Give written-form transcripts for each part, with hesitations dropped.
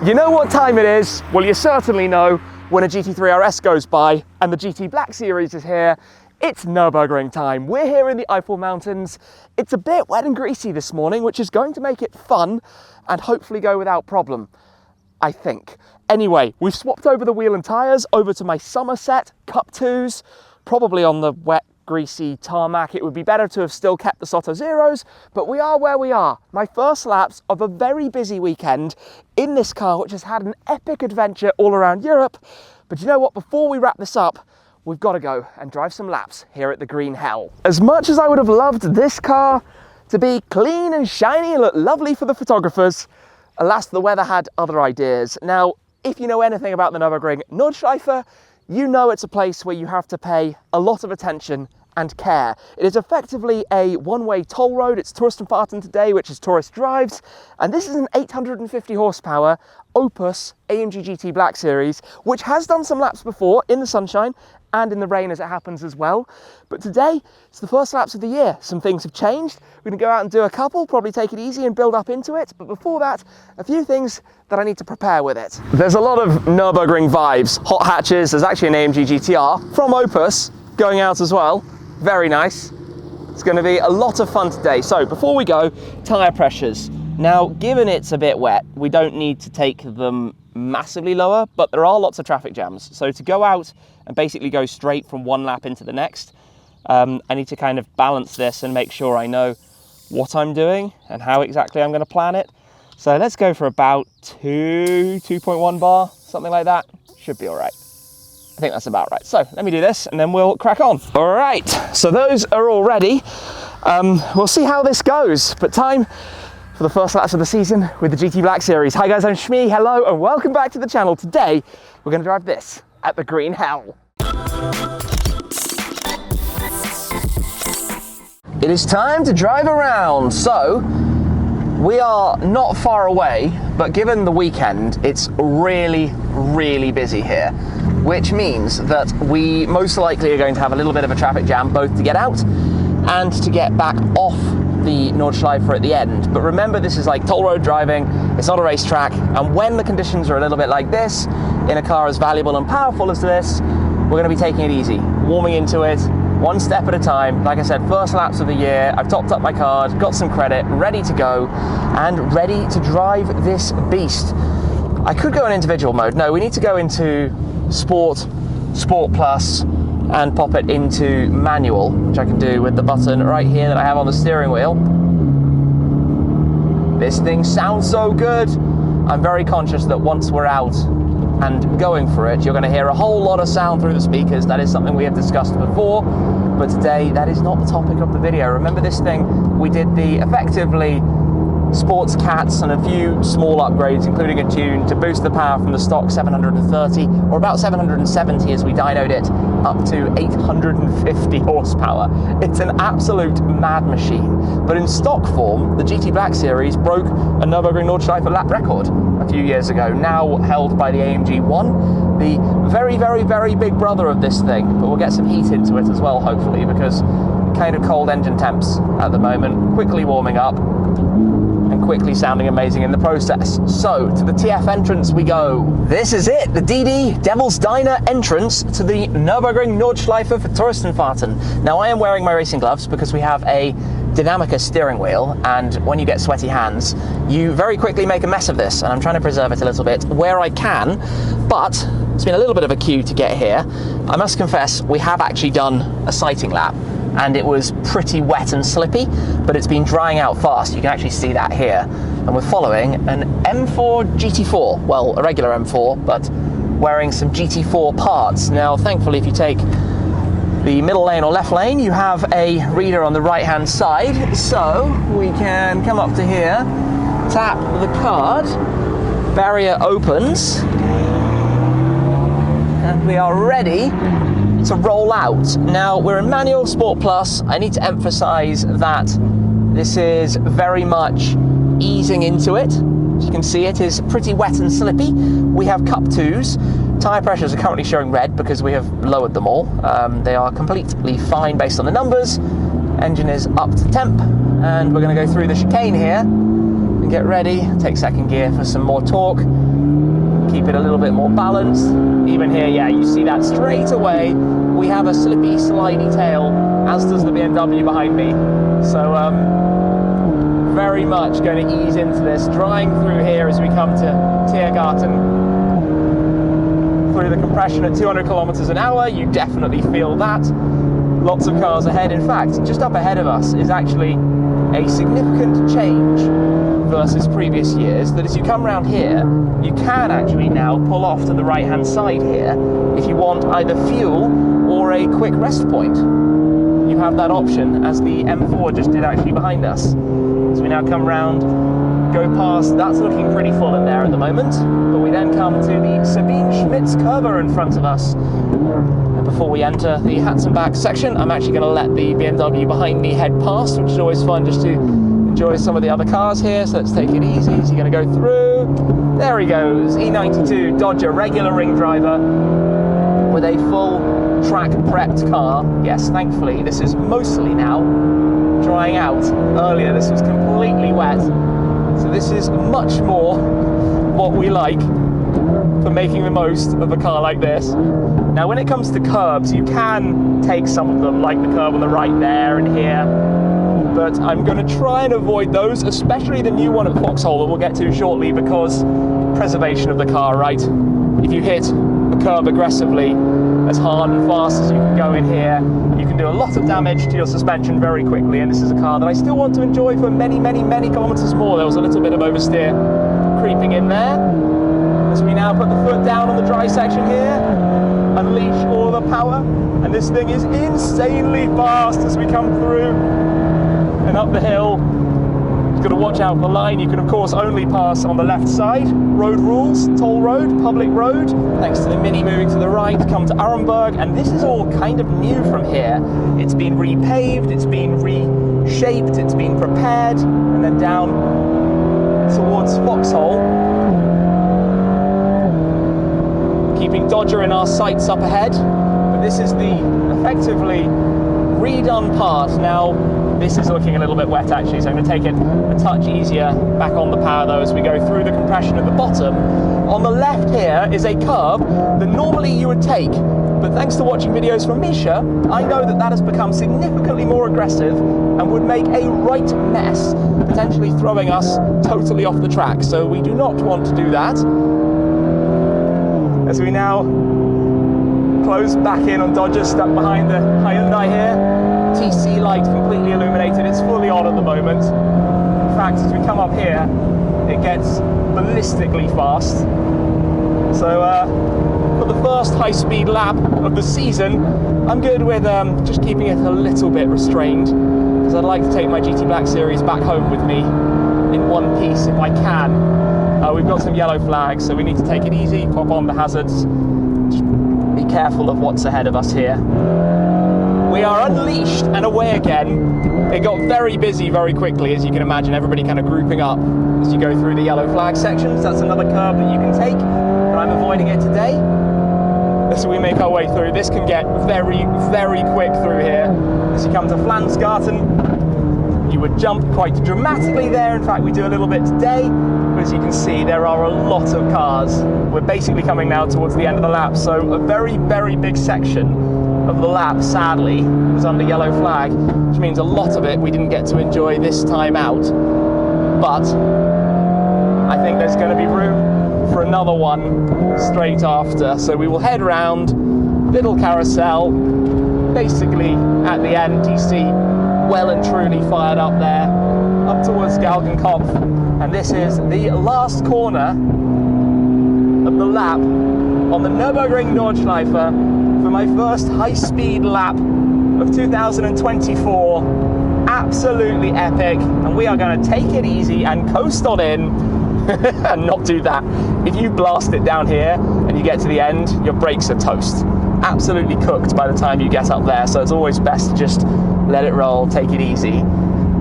You know what time it is? Well, you certainly know when a GT3 RS goes by and the GT Black Series is here. It's Nurburgring time. We're here in the Eifel Mountains. It's a bit wet and greasy this morning, which is going to make it fun and hopefully go without problem, I think. Anyway, we've swapped over the wheel and tyres over to my Somerset Cup 2s, probably on the wet, greasy tarmac. It would be better to have still kept the Soto Zeros, but we are where we are. My first laps of a very busy weekend in this car, which has had an epic adventure all around Europe. But you know what? Before we wrap this up, we've got to go and drive some laps here at the Green Hell. As much as I would have loved this car to be clean and shiny and look lovely for the photographers, alas, the weather had other ideas. Now, if you know anything about the Nürburgring Nordschleife, you know it's a place where you have to pay a lot of attention and care. It is effectively a one-way toll road. It's Touristenfahrten today, which is tourist drives, and this is an 850 horsepower Opus AMG GT Black Series, which has done some laps before in the sunshine and in the rain as it happens as well. But today, it's the first laps of the year. Some things have changed. We're gonna go out and do a couple, probably take it easy and build up into it. But before that, a few things that I need to prepare with it. There's a lot of Nürburgring vibes, hot hatches. There's actually an AMG GTR from Opus going out as well. Very nice. It's gonna be a lot of fun today. So before we go, tire pressures. Now, given it's a bit wet, we don't need to take them massively lower, but there are lots of traffic jams. So to go out and basically go straight from one lap into the next, I need to kind of balance this and make sure I know what I'm doing and how exactly I'm going to plan it. So let's go for about 2.1 bar, something like that. Should be all right. I think that's about right. So let me do this and then we'll crack on. All right, so those are all ready. We'll see how this goes, but time for the first laps of the season with the GT Black Series. Hi guys, I'm Shmee, hello, and welcome back to the channel. Today, we're gonna drive this at the Green Hell. It is time to drive around. So, we are not far away, but given the weekend, it's really, really busy here, which means that we most likely are going to have a little bit of a traffic jam, both to get out and to get back off the Nordschleife at the end. But remember, this is like toll road driving, it's not a racetrack, and when the conditions are a little bit like this, in a car as valuable and powerful as this, we're going to be taking it easy, warming into it, one step at a time. Like I said, first laps of the year, I've topped up my card, got some credit, ready to go, and ready to drive this beast. I could go in individual mode. No, we need to go into Sport, Sport Plus, and pop it into manual, which I can do with the button right here that I have on the steering wheel. This thing sounds so good. I'm very conscious that once we're out and going for it, you're going to hear a whole lot of sound through the speakers. That is something we have discussed before, but today that is not the topic of the video. Remember this thing, we did the effectively sports cats and a few small upgrades, including a tune to boost the power from the stock 730 or about 770 as we dynoed it up to 850 horsepower. It's an absolute mad machine. But in stock form, the GT Black Series broke a Nürburgring Nordschleife lap record a few years ago, now held by the AMG 1, the very, very, very big brother of this thing. But we'll get some heat into it as well, hopefully, because kind of cold engine temps at the moment, quickly warming up, and quickly sounding amazing in the process. So, to the TF entrance we go. This is it, the DD Devil's Diner entrance to the Nürburgring Nordschleife for Touristenfahrten. Now, I am wearing my racing gloves because we have a Dynamica steering wheel, and when you get sweaty hands, you very quickly make a mess of this, and I'm trying to preserve it a little bit where I can, but it's been a little bit of a queue to get here. I must confess, we have actually done a sighting lap, and it was pretty wet and slippy, but it's been drying out fast. You can actually see that here. And we're following an M4 GT4, well, a regular M4, but wearing some GT4 parts. Now, thankfully, if you take the middle lane or left lane, you have a reader on the right-hand side, so we can come up to here, tap the card, barrier opens, and we are ready to roll out. Now, we're in manual Sport Plus. I need to emphasize that this is very much easing into it. As you can see, it is pretty wet and slippy. We have Cup 2s. Tyre pressures are currently showing red because we have lowered them all. They are completely fine based on the numbers. Engine is up to temp, and we're going to go through the chicane here and get ready. Take second gear for some more torque. keep it a little bit more balanced. Even here, yeah, you see that straight away. We have a slippy, slidey tail, as does the BMW behind me. So very much going to ease into this, drying through here as we come to Tiergarten. Through the compression at 200 kilometers an hour, you definitely feel that. Lots of cars ahead. In fact, just up ahead of us is actually a significant change versus previous years, that as you come around here, you can actually now pull off to the right hand side here if you want either fuel or a quick rest point. You have that option, as the M4 just did actually behind us. So we now come round, go past, that's looking pretty full in there at the moment, but we then come to the Sabine Schmitz curver in front of us. And before we enter the Hatzenbach section, I'm actually going to let the BMW behind me head past, which is always fun just to enjoy some of the other cars here. So let's take it easy. Is he going to go through? There he goes, E92 Dodger regular ring driver with a full track prepped car. Yes, thankfully this is mostly now drying out. Earlier this was completely wet. So this is much more what we like for making the most of a car like this. Now when it comes to curbs, you can take some of them, like the curb on the right there and here, but I'm going to try and avoid those, especially the new one at Vauxhall that we'll get to shortly, because preservation of the car, right? If you hit a curb aggressively, as hard and fast as you can go in here, you can do a lot of damage to your suspension very quickly, and this is a car that I still want to enjoy for many, many, many kilometers more. There was a little bit of oversteer creeping in there. As we now put the foot down on the dry section here, unleash all of the power, and this thing is insanely fast as we come through and up the hill. Got to watch out for the line. You can of course only pass on the left side. Road rules, toll road, public road. Thanks to the Mini moving to the right, come to Nurburgring, and this is all kind of new from here. It's been repaved, it's been reshaped, it's been prepared, and then down towards Vauxhall. Keeping Dodger in our sights up ahead, but this is the effectively redone part. Now this is looking a little bit wet actually, so I'm going to take it a touch easier back on the power though as we go through the compression at the bottom. On the left here is a curve that normally you would take, but thanks to watching videos from Misha, I know that that has become significantly more aggressive and would make a right mess, potentially throwing us totally off the track, so we do not want to do that. As we now close back in on Dodger, stuck behind the Hyundai here. TC light completely illuminated, it's fully on at the moment. In fact, as we come up here, it gets ballistically fast. So for the first high-speed lap of the season, I'm good with just keeping it a little bit restrained, because I'd like to take my GT Black Series back home with me in one piece if I can. We've got some yellow flags, so we need to take it easy, pop on the hazards, just be careful of what's ahead of us here. We are unleashed and away again. It got very busy very quickly, as you can imagine, everybody kind of grouping up as you go through the yellow flag sections. That's another curve that you can take, but I'm avoiding it today. As we make our way through, this can get very, very quick through here. As you come to Flansgarten, you would jump quite dramatically there. In fact, we do a little bit today. As you can see, there are a lot of cars. We're basically coming now towards the end of the lap, so a very, very big section of the lap, sadly, was under yellow flag, which means a lot of it we didn't get to enjoy this time out. But I think there's going to be room for another one straight after, so we will head round, little carousel, basically at the end you see well and truly fired up there, up towards Galgenkopf, and this is the last corner of the lap on the Nürburgring Nordschleife for my first high-speed lap of 2024. Absolutely epic, and we are going to take it easy and coast on in and not do that. If you blast it down here and you get to the end, your brakes are toast. Absolutely cooked by the time you get up there, so it's always best to just let it roll, take it easy,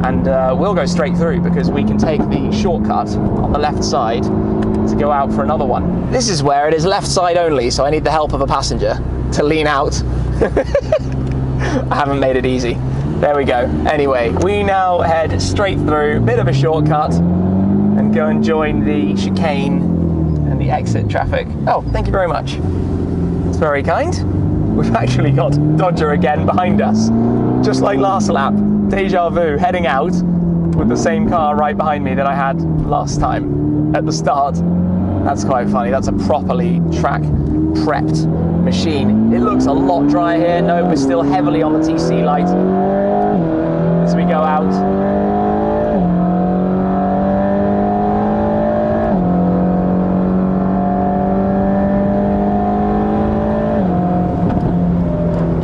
and we'll go straight through because we can take the shortcut on the left side to go out for another one. This is where it is left side only, so I need the help of a passenger to lean out. I haven't made it easy. There we go. Anyway, we now head straight through, bit of a shortcut, and go and join the chicane and the exit traffic. Oh, thank you very much. It's very kind. We've actually got Dodger again behind us. Just like last lap, deja vu, heading out with the same car right behind me that I had last time at the start. That's quite funny. That's a properly track prepped machine. It looks a lot drier here. No, we're still heavily on the TC light as we go out.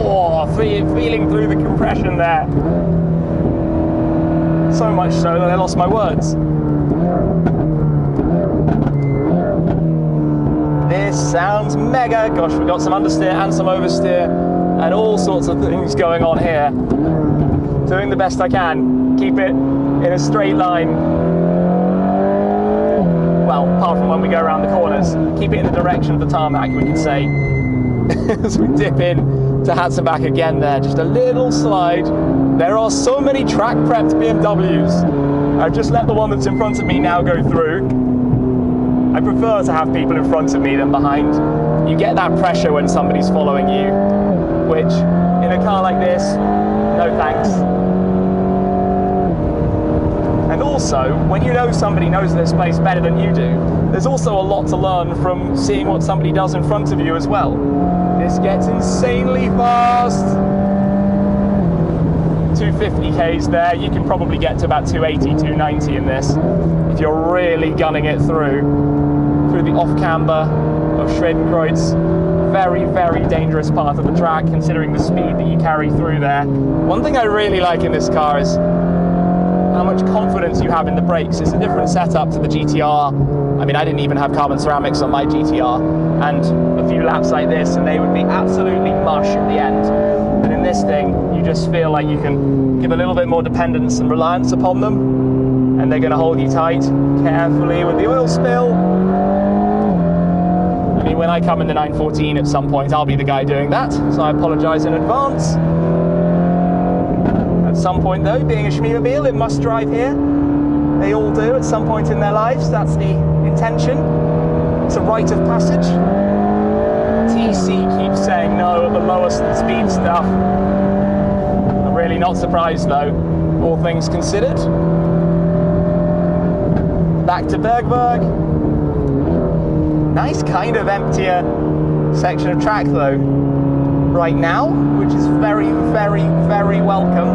Oh, feeling through the compression there. So much so that I lost my words. This sounds mega. Gosh, we've got some understeer and some oversteer and all sorts of things going on here. Doing the best I can. Keep it in a straight line. Well, apart from when we go around the corners. Keep it in the direction of the tarmac, we can say. As we dip in to Hatzenbach again there. Just a little slide. There are so many track prepped BMWs. I've just let the one that's in front of me now go through. I prefer to have people in front of me than behind. You get that pressure when somebody's following you, which in a car like this, no thanks. And also, when you know somebody knows this place better than you do, there's also a lot to learn from seeing what somebody does in front of you as well. This gets insanely fast. 250 k's there. You can probably get to about 280, 290 in this if you're really gunning it through the off-camber of Schwedenkreuz. Very, very dangerous part of the track considering the speed that you carry through there. One thing I really like in this car is how much confidence you have in the brakes. It's a different setup to the GTR. I mean, I didn't even have carbon ceramics on my GTR, and a few laps like this and they would be absolutely mush at the end. But in this thing, you just feel like you can give a little bit more dependence and reliance upon them, and they're going to hold you tight carefully with the oil spill. I mean, when I come in the 914 at some point, I'll be the guy doing that, so I apologise in advance. At some point though, being a Shmeemobile, it must drive here. They all do at some point in their lives. That's the intention. It's a rite of passage. TC keeps saying no at the lowest speed stuff. I'm really not surprised though, all things considered. Back to Bergberg. Nice kind of emptier section of track though right now, which is very, very, very welcome.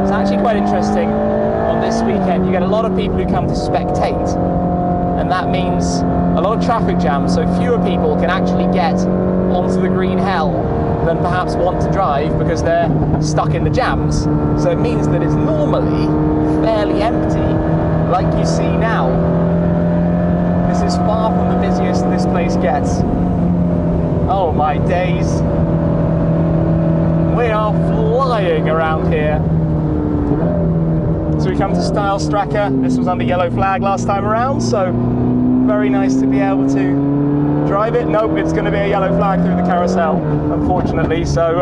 It's actually quite interesting on this weekend. You get a lot of people who come to spectate, and that means a lot of traffic jams, so fewer people can actually get onto the green hell than perhaps want to drive because they're stuck in the jams. So it means that it's normally fairly empty, like you see now. This is far from the busiest this place gets. Oh my days. We are flying around here. So we come to Style Stracker. This was under yellow flag last time around, so very nice to be able to drive it. Nope, it's going to be a yellow flag through the carousel, unfortunately. So,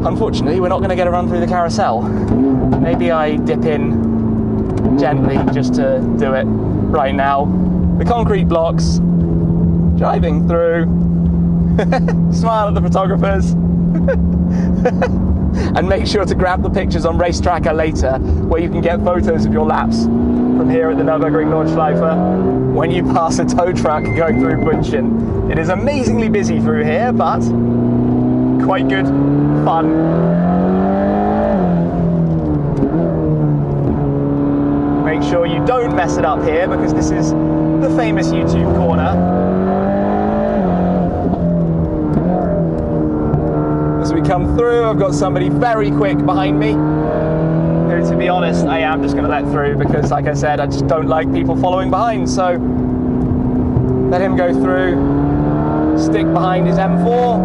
unfortunately, we're not going to get a run through the carousel. Maybe I dip in gently just to do it right now. The concrete blocks, driving through, smile at the photographers, and make sure to grab the pictures on Race Tracker later, where you can get photos of your laps from here at the Nürburgring Nordschleife when you pass a tow truck going through München. It is amazingly busy through here, but quite good fun. Make sure you don't mess it up here, because this is the famous YouTube corner. As we come through, I've got somebody very quick behind me, who, to be honest, I am just going to let through because, like I said, I just don't like people following behind, so let him go through, stick behind his M4.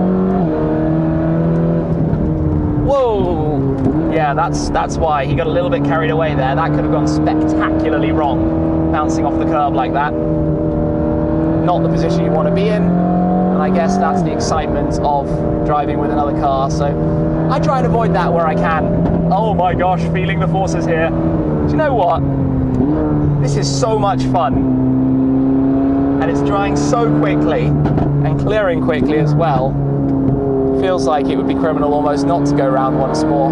Whoa! Yeah, that's why he got a little bit carried away there. That could have gone spectacularly wrong, bouncing off the curb like that. Not the position you want to be in, and I guess that's the excitement of driving with another car, so I try and avoid that where I can. Oh my gosh, feeling the forces here. Do you know what? This is so much fun. And it's drying so quickly and clearing quickly as well. Feels like it would be criminal almost not to go around once more.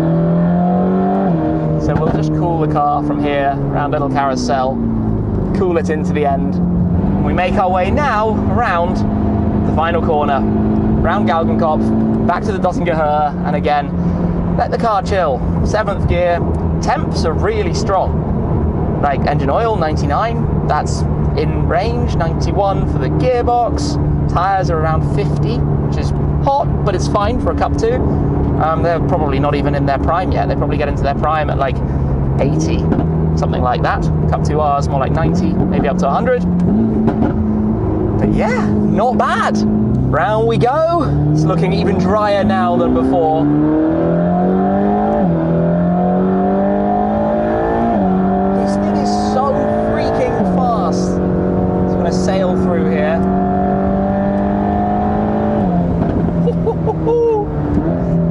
So we'll just cool the car from here, around little carousel, cool it into the end. And we make our way now around the final corner, round Galgenkopf, back to the Dottingerhöhe, and again, let the car chill. 7th gear, temps are really strong. Like engine oil, 99, that's in range, 91 for the gearbox. Tyres are around 50, which is hot, but it's fine for a Cup 2. They're probably not even in their prime yet. They probably get into their prime at like 80, something like that. Cup 2Rs more like 90, maybe up to 100. But yeah, not bad. Round we go. It's looking even drier now than before. This thing is so freaking fast. It's going to sail through here.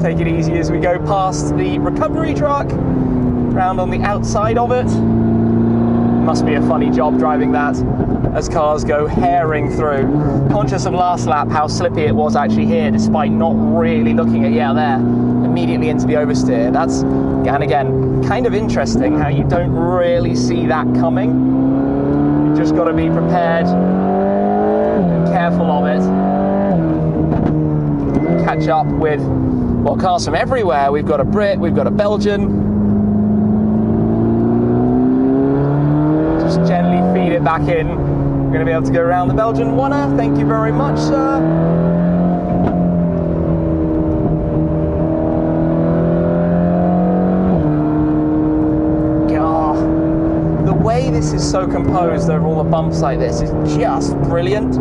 Take it easy as we go past the recovery truck, round on the outside of it. Must be a funny job driving that as cars go herring through. Conscious of last lap how slippy it was actually here, despite not really looking at, yeah, there, immediately into the oversteer. That's, and again, kind of interesting how you don't really see that coming. You've just got to be prepared and careful of it. Catch up with, well, cars from everywhere. We've got a Brit, we've got a Belgian. Just gently feed it back in. We're going to be able to go around the Belgian oneer. Thank you very much, sir. God, the way this is so composed over all the bumps like this is just brilliant.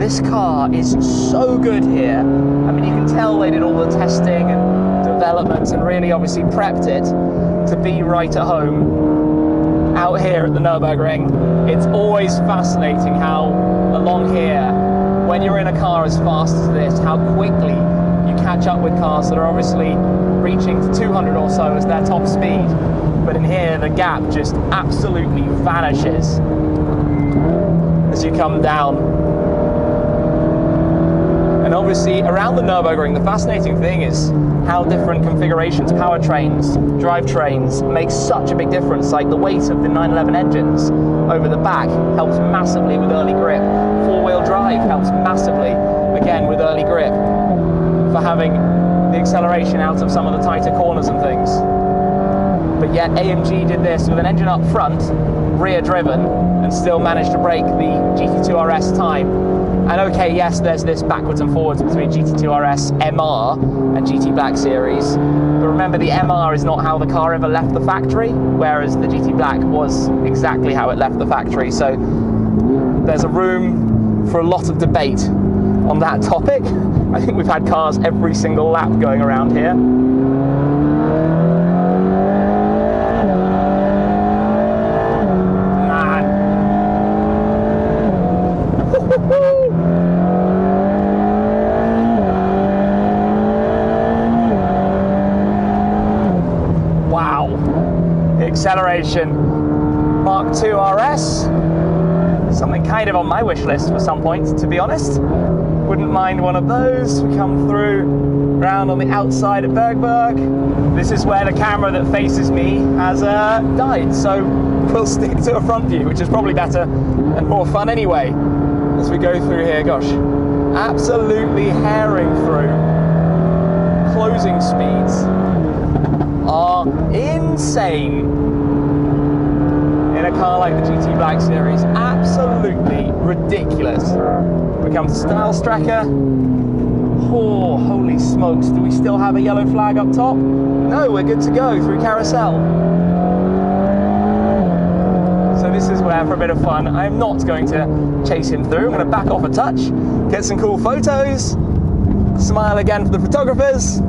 This car is so good here. I mean, you can tell they did all the testing and development and really obviously prepped it to be right at home out here at the Nürburgring. It's always fascinating how along here, when you're in a car as fast as this, how quickly you catch up with cars that are obviously reaching to 200 or so as their top speed. But in here, the gap just absolutely vanishes as you come down. And obviously around the Nürburgring, the fascinating thing is how different configurations, powertrains, drivetrains make such a big difference. Like the weight of the 911 engines over the back helps massively with early grip. 4-wheel drive helps massively, again, with early grip for having the acceleration out of some of the tighter corners and things. But yet AMG did this with an engine up front, rear driven, and still managed to break the GT2 RS time. And okay, yes, there's this backwards and forwards between GT2 RS MR and GT Black Series. But remember, the MR is not how the car ever left the factory, whereas the GT Black was exactly how it left the factory. So there's a room for a lot of debate on that topic. I think we've had cars every single lap going around here. Acceleration Mark II RS, something kind of on my wish list for some point, to be honest. Wouldn't mind one of those. We come through round on the outside of Bergberg. This is where the camera that faces me has died, so we'll stick to a front view, which is probably better and more fun anyway. As we go through here, gosh, absolutely herring through. Closing speeds are insane in a car like the GT Black Series. Absolutely ridiculous. We come to Stylstracker. Oh, holy smokes. Do we still have a yellow flag up top? No, we're good to go through Carousel. So this is where, for a bit of fun, I'm not going to chase him through. I'm going to back off a touch, get some cool photos, smile again for the photographers.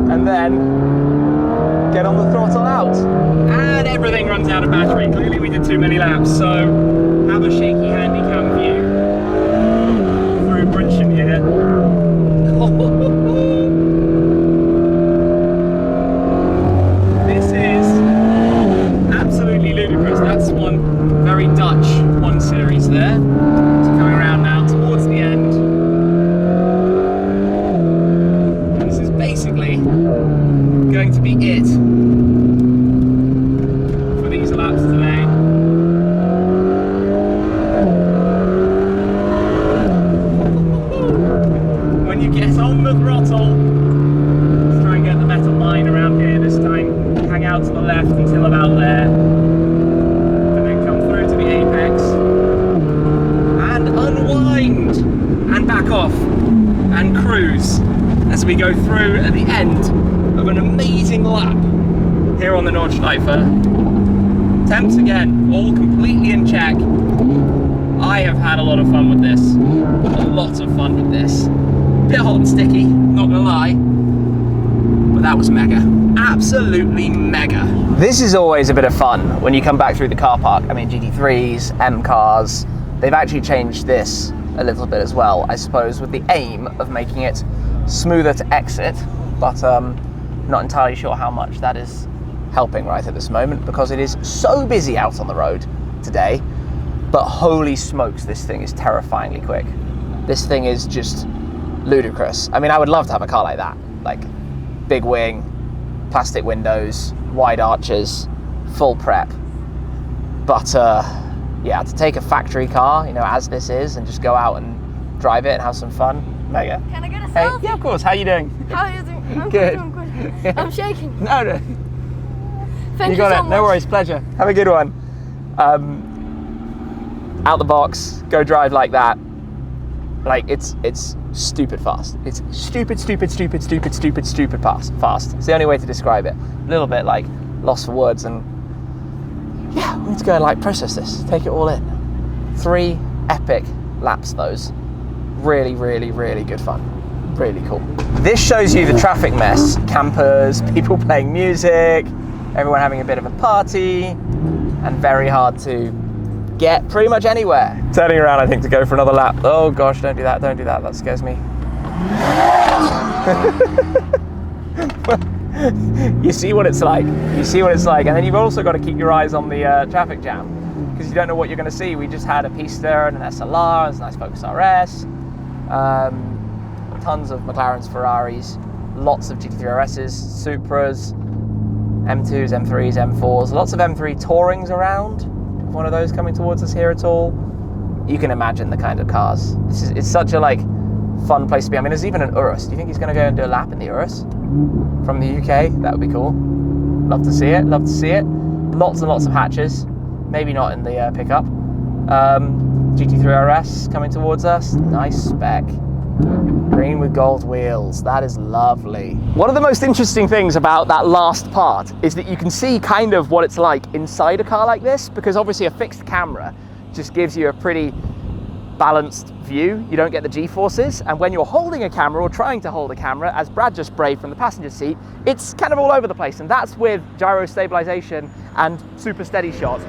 And then get on the throttle out. And everything runs out of battery. Clearly we did too many laps, so have a shaky handicap view through Brünchen here. out to the left until about there, and then come through to the apex, and unwind, and back off, and cruise, as we go through at the end of an amazing lap here on the Nordschleife. Temps again, all completely in check. I have had a lot of fun with this. A lot of fun with this. Bit hot and sticky, not gonna lie. But that was mega. Absolutely mega. This is always a bit of fun when you come back through the car park. I mean, GT3s, M cars, they've actually changed this a little bit as well, I suppose, with the aim of making it smoother to exit, but not entirely sure how much that is helping right at this moment, because it is so busy out on the road today. But holy smokes, this thing is terrifyingly quick. This thing is just ludicrous. I mean, I would love to have a car like that, like big wing, plastic windows, wide arches, full prep. But yeah, to take a factory car, you know, as this is, and just go out and drive it and have some fun, mega. Can I get a Hey, selfie? yeah, of course. How are you doing? How are you doing? I'm Good. I'm good. I'm shaking. No. Thank you got so it. much. No worries. Pleasure. Have a good one. Out the box, go drive like that. Like it's stupid fast. It's stupid fast. It's the only way to describe it. A little bit like lost for words, and yeah, we need to go and like process this, take it all in. 3 epic laps, those. Really good fun. Really cool. This shows you the traffic mess. Campers, people playing music, everyone having a bit of a party, and very hard to get pretty much anywhere. Turning around, I think, to go for another lap. Oh gosh, don't do that, that scares me. You see what it's like, and then you've also got to keep your eyes on the traffic jam, because you don't know what you're going to see. We just had a Pista and an SLR, there's a nice Focus RS, tons of McLarens, Ferraris, lots of GT3 RSs, Supras, M2s, M3s, M4s, lots of M3 Tourings around. One of those coming towards us here at all. You can imagine the kind of cars. It's such a like fun place to be. I mean, there's even an Urus. Do you think he's going to go and do a lap in the Urus from the UK? That would be cool. Love to see it. Lots and lots of hatches. Maybe not in the pickup. GT3 RS coming towards us. Nice spec. Green with gold wheels. That is lovely. One of the most interesting things about that last part is that you can see kind of what it's like inside a car like this, because obviously a fixed camera just gives you a pretty balanced view. You don't get the G-forces, and when you're holding a camera or trying to hold a camera, as Brad just braved from the passenger seat, it's kind of all over the place, and that's with gyro stabilization and super steady shot.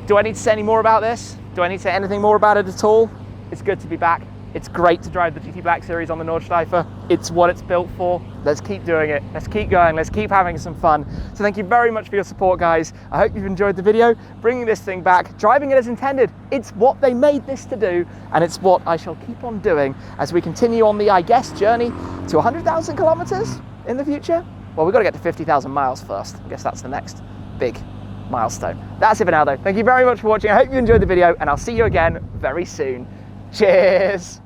Do I need to say any more about this? Do I need to say anything more about it at all? It's good to be back. It's great to drive the GT Black Series on the Nordschleife. It's what it's built for. Let's keep doing it. Let's keep going. Let's keep having some fun. So thank you very much for your support, guys. I hope you've enjoyed the video, bringing this thing back, driving it as intended. It's what they made this to do, and it's what I shall keep on doing as we continue on the, I guess, journey to 100,000 kilometers in the future. Well, we've got to get to 50,000 miles first. I guess that's the next big milestone. That's it for now, though. Thank you very much for watching. I hope you enjoyed the video, and I'll see you again very soon. Cheers.